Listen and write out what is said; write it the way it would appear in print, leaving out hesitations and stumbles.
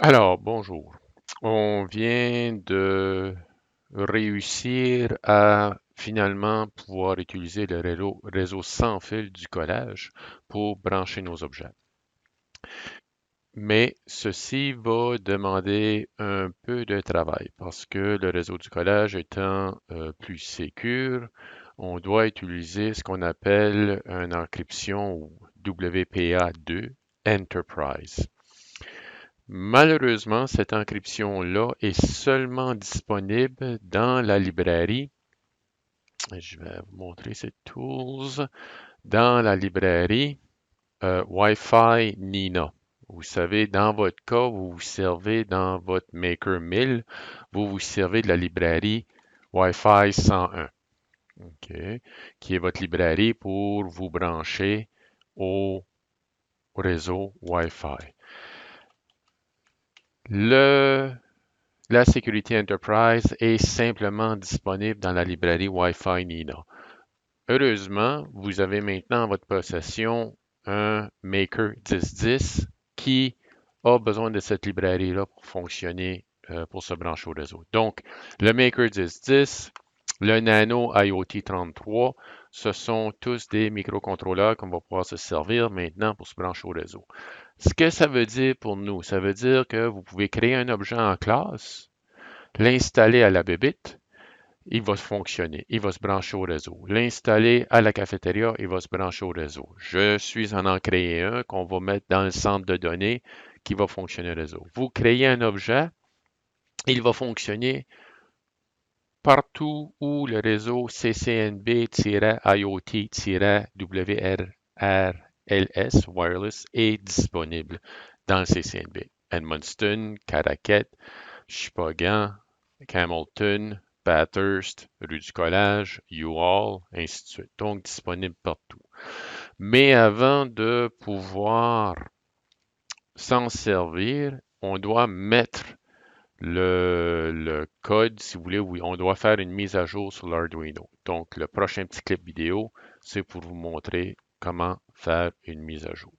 Alors, bonjour. On vient de réussir à finalement pouvoir utiliser le réseau sans fil du collage pour brancher nos objets. Mais ceci va demander un peu de travail parce que le réseau du collage étant plus sécure, on doit utiliser ce qu'on appelle une encryption WPA2 Enterprise. Malheureusement, cette encryption-là est seulement disponible dans la librairie. Je vais vous montrer ces tools. Dans la librairie Wi-Fi Nina. Vous savez, dans votre cas, vous vous servez dans votre Maker 1000, vous vous servez de la librairie Wi-Fi 101, OK, qui est votre librairie pour vous brancher au réseau Wi-Fi. Le La sécurité Enterprise est simplement disponible dans la librairie Wi-Fi Nina. Heureusement, vous avez maintenant en votre possession un Maker 1010 qui a besoin de cette librairie-là pour fonctionner, pour se brancher au réseau. Donc, le Maker 1010, le Nano IoT 33, ce sont tous des microcontrôleurs qu'on va pouvoir se servir maintenant pour se brancher au réseau. Ce que ça veut dire pour nous, ça veut dire que vous pouvez créer un objet en classe, l'installer à la bébite, il va fonctionner, il va se brancher au réseau. L'installer à la cafétéria, il va se brancher au réseau. Je suis en créer un qu'on va mettre dans le centre de données qui va fonctionner au réseau. Vous créez un objet, il va fonctionner partout où le réseau CCNB-IoT-WRRLS Wireless est disponible dans le CCNB. Edmundston, Caraquet, Sheboygan, Camelton, Bathurst, rue du Collège, Youghal, ainsi de suite. Donc, disponible partout. Mais avant de pouvoir s'en servir, on doit mettre le code, si vous voulez, oui, on doit faire une mise à jour sur l'Arduino. Donc, le prochain petit clip vidéo, c'est pour vous montrer comment faire une mise à jour.